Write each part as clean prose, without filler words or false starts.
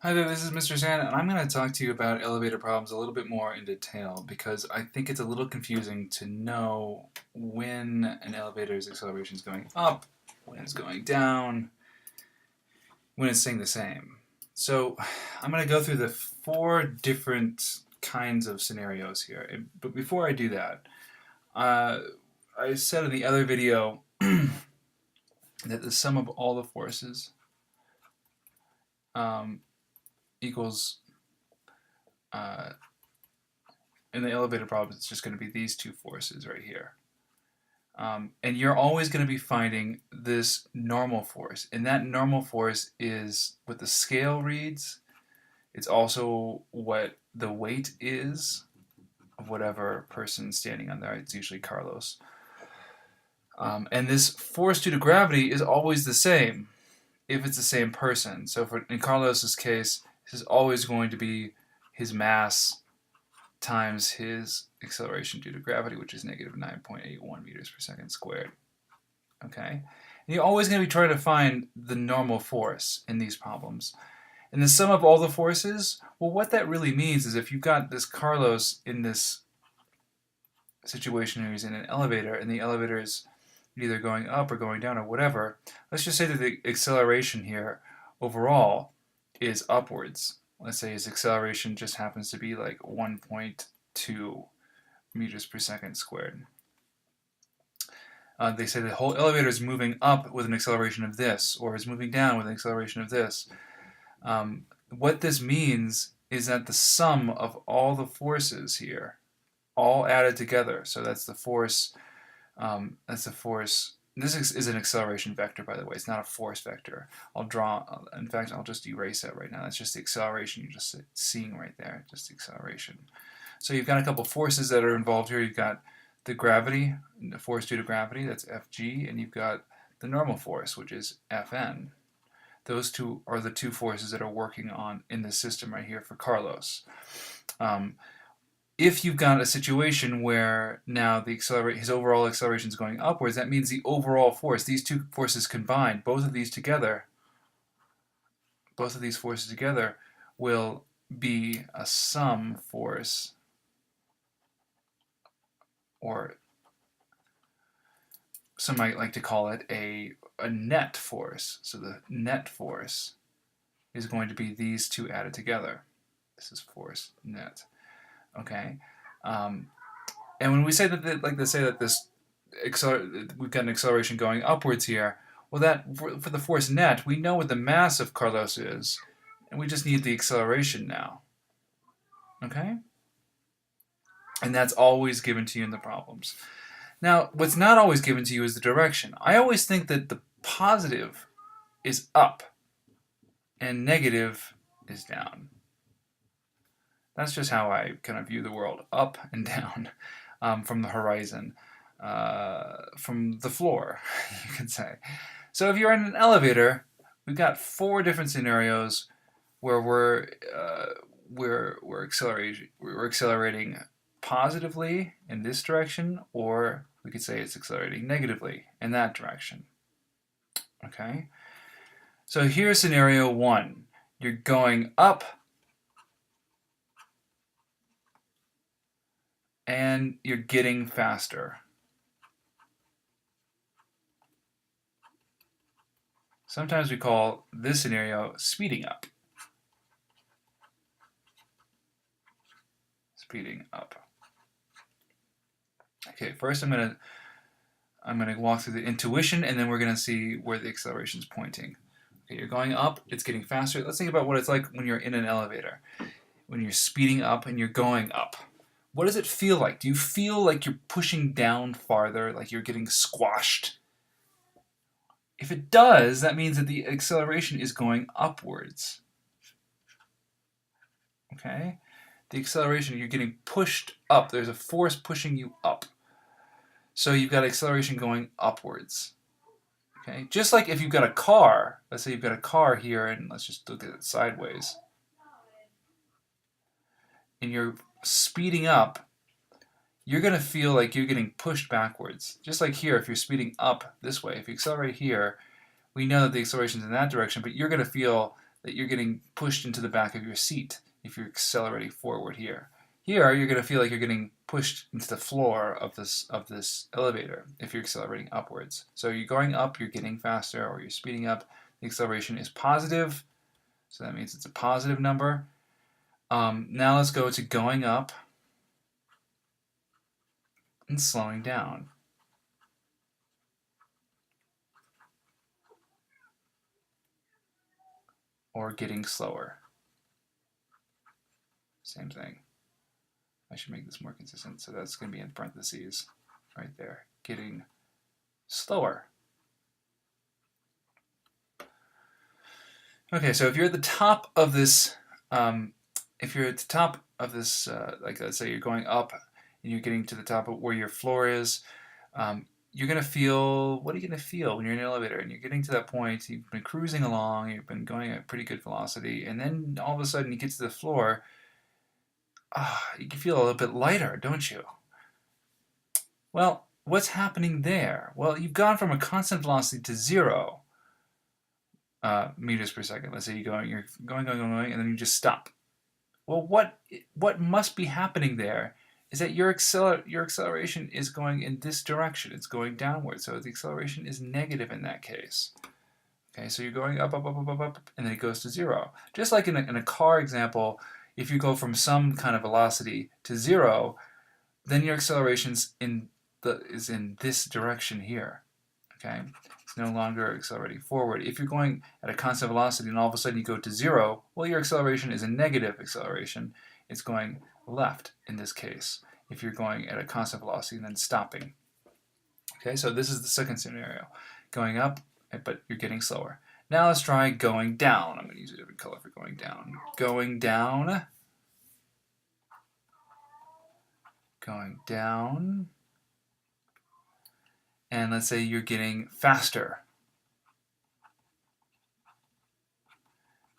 Hi there, this is Mr. Sand, and I'm going to talk to you about elevator problems a little bit more in detail because I think it's a little confusing to know when an elevator's acceleration is going up, when it's going down, when it's staying the same. So I'm going to go through the four different kinds of scenarios here. But before I do that, uh, I said in the other video that the sum of all the forces um, equals uh, in the elevator problem, it's just going to be these two forces right here. And you're always going to be finding this normal force. And that normal force is what the scale reads. It's also what the weight is of whatever person standing on there. It's usually Carlos. And this force due to gravity is always the same if it's the same person. So in Carlos's case, this is always going to be his mass times his acceleration due to gravity, which is negative 9.81 meters per second squared. Okay? And you're always going to be trying to find the normal force in these problems. And the sum of all the forces, well, what that really means is if you've got this Carlos in this situation where he's in an elevator and the elevator is either going up or going down or whatever, let's just say that the acceleration here overall is upwards. Let's say his acceleration just happens to be like 1.2 meters per second squared. They say the whole elevator is moving up with an acceleration of this, or is moving down with an acceleration of this. What this means is that the sum of all the forces here, all added together, so that's the force, this is an acceleration vector, by the way. It's not a force vector. In fact, I'll just erase that right now. That's just the acceleration you're just seeing right there, just the acceleration. So you've got a couple forces that are involved here. You've got the gravity, the force due to gravity, that's Fg, and you've got the normal force, which is Fn. Those two are the two forces that are working on in the system right here for Carlos. If you've got a situation where now his overall acceleration is going upwards, that means the overall force, these two forces combined, both of these forces together will be a sum force, or some might like to call it a net force. So the net force is going to be these two added together. This is force net. Okay, and when we say that, like to say that we've got an acceleration going upwards here. Well, that for the force net, we know what the mass of Carlos is, and we just need the acceleration now. Okay, and that's always given to you in the problems. Now, what's not always given to you is the direction. I always think that the positive is up and negative is down. That's just how I kind of view the world, up and down, from the horizon, from the floor, you could say. So if you're in an elevator, we've got four different scenarios where we're accelerating positively in this direction, or we could say it's accelerating negatively in that direction. Okay? So here's scenario one. You're going up and you're getting faster. Sometimes we call this scenario speeding up. Speeding up. Okay, first I'm gonna walk through the intuition, and then we're gonna see where the acceleration is pointing. Okay, you're going up, it's getting faster. Let's think about what it's like when you're in an elevator. When you're speeding up and you're going up. What does it feel like? Do you feel like you're pushing down farther, like you're getting squashed? If it does, that means that the acceleration is going upwards. Okay? The acceleration, you're getting pushed up. There's a force pushing you up. So you've got acceleration going upwards. Okay? Just like if you've got a car, let's say you've got a car here, and let's just look at it sideways. And you're speeding up, you're going to feel like you're getting pushed backwards. Just like here, if you're speeding up this way, if you accelerate here, we know that the acceleration is in that direction, but you're going to feel that you're getting pushed into the back of your seat if you're accelerating forward here. Here, you're going to feel like you're getting pushed into the floor of this elevator if you're accelerating upwards. So you're going up, you're getting faster, or you're speeding up. The acceleration is positive, so that means it's a positive number. Now let's go to going up and slowing down. Or getting slower. Same thing. I should make this more consistent, so that's going to be in parentheses right there. Getting slower. Okay, so if you're at the top of this, like let's say you're going up and you're getting to the top of where your floor is, you're going to feel, what are you going to feel when you're in an elevator and you're getting to that point, you've been cruising along, you've been going at pretty good velocity, and then all of a sudden you get to the floor, you can feel a little bit lighter, don't you? Well, what's happening there? Well, you've gone from a constant velocity to 0 meters per second. Let's say you're going, and then you just stop. Well, what must be happening there is that your acceleration is going in this direction. It's going downward, so the acceleration is negative in that case. Okay, so you're going up, and then it goes to 0. Just like in a car example, if you go from some kind of velocity to 0, then your acceleration is in this direction here. Okay, it's no longer accelerating forward. If you're going at a constant velocity and all of a sudden you go to 0, well, your acceleration is a negative acceleration. It's going left in this case, if you're going at a constant velocity and then stopping. Okay, so this is the second scenario. Going up, but you're getting slower. Now let's try going down. I'm going to use a different color for going down. Going down. Going down. And let's say you're getting faster.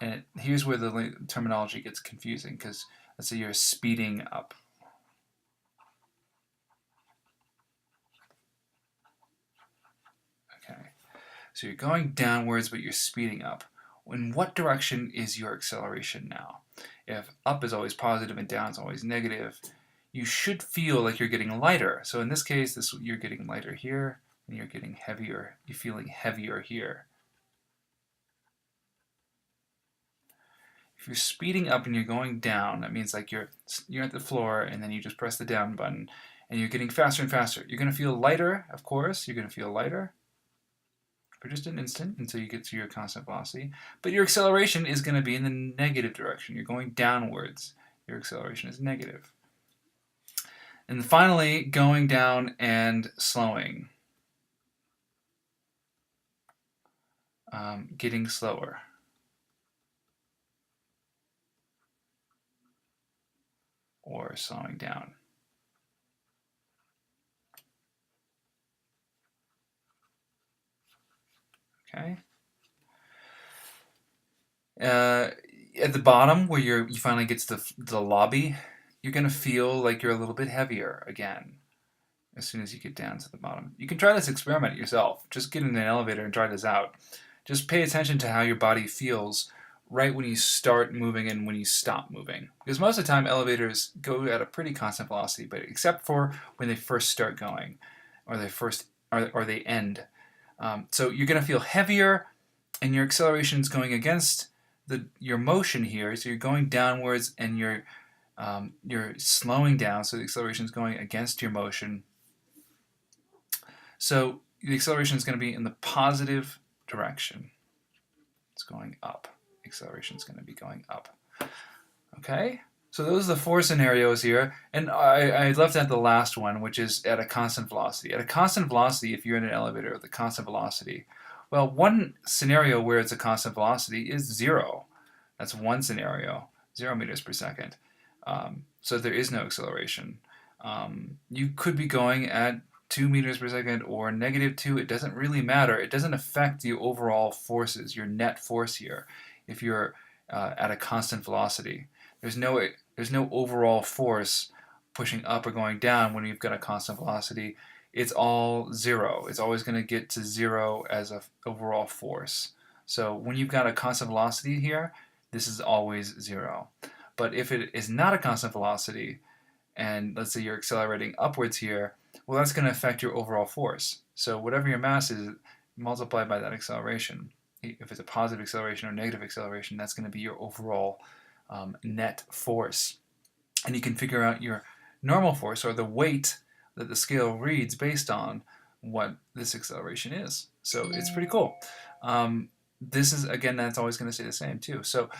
And here's where the terminology gets confusing, because let's say you're speeding up. Okay, so you're going downwards, but you're speeding up. In what direction is your acceleration now? If up is always positive and down is always negative, you should feel like you're getting lighter. So in this case, you're getting lighter here, and you're getting heavier. You're feeling heavier here. If you're speeding up and you're going down, that means like you're at the floor and then you just press the down button and you're getting faster and faster. You're going to feel lighter, of course. You're going to feel lighter for just an instant until you get to your constant velocity. But your acceleration is going to be in the negative direction. You're going downwards. Your acceleration is negative. And finally, going down and slowing. Getting slower. Or slowing down. Okay. At the bottom, where you finally get to the lobby, you're going to feel like you're a little bit heavier again as soon as you get down to the bottom. You can try this experiment yourself. Just get in an elevator and try this out. Just pay attention to how your body feels right when you start moving and when you stop moving. Because most of the time elevators go at a pretty constant velocity, but except for when they first start going or they end. So you're going to feel heavier and your acceleration is going against your motion here. So you're going downwards and you're slowing down, so the acceleration is going against your motion. So the acceleration is going to be in the positive direction. It's going up. Acceleration is going to be going up. Okay? So those are the 4 scenarios here. And I left out the last one, which is at a constant velocity. At a constant velocity, if you're in an elevator with a constant velocity, well, one scenario where it's a constant velocity is 0. That's one scenario, 0 meters per second. So there is no acceleration. You could be going at 2 meters per second or -2. It doesn't really matter. It doesn't affect the overall forces, your net force here, if you're at a constant velocity. There's no overall force pushing up or going down when you've got a constant velocity. It's all 0. It's always going to get to 0 as an overall force. So when you've got a constant velocity here, this is always 0. But if it is not a constant velocity, and let's say you're accelerating upwards here, well, that's going to affect your overall force. So whatever your mass is, multiplied by that acceleration. If it's a positive acceleration or negative acceleration, that's going to be your overall net force. And you can figure out your normal force, or the weight that the scale reads, based on what this acceleration is. So it's pretty cool. This is, again, that's always going to stay the same too. So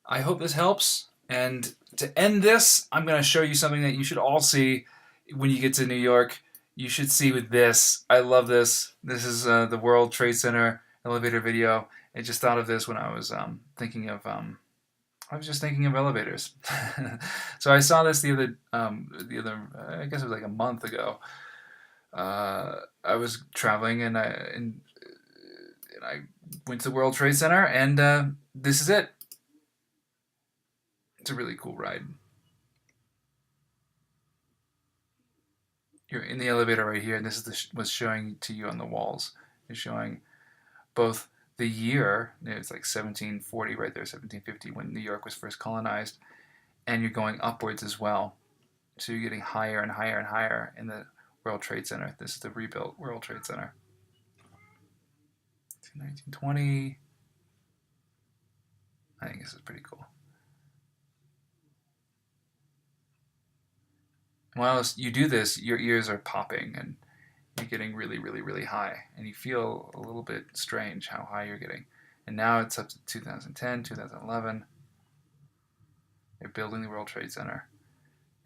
I hope this helps. And to end this, I'm going to show you something that you should all see when you get to New York. You should see with this. I love this. This is the World Trade Center elevator video. I just thought of this when I was thinking of elevators. So I saw this the other I guess it was like a month ago. I was traveling and I went to the World Trade Center, and this is it. It's a really cool ride. You're in the elevator right here, and this is what's showing to you on the walls. It's showing both the year, it's like 1740 right there, 1750, when New York was first colonized, and you're going upwards as well. So you're getting higher and higher and higher in the World Trade Center. This is the rebuilt World Trade Center. 1920. I think this is pretty cool. While you do this, your ears are popping and you're getting really, really, really high. And you feel a little bit strange how high you're getting. And now it's up to 2010, 2011. They're building the World Trade Center.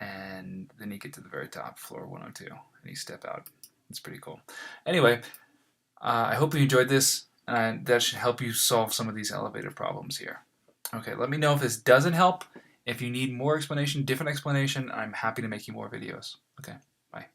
And then you get to the very top, floor 102, and you step out. It's pretty cool. Anyway, I hope you enjoyed this, and that should help you solve some of these elevator problems here. Okay, let me know if this doesn't help. If you need more explanation, different explanation, I'm happy to make you more videos. Okay, bye.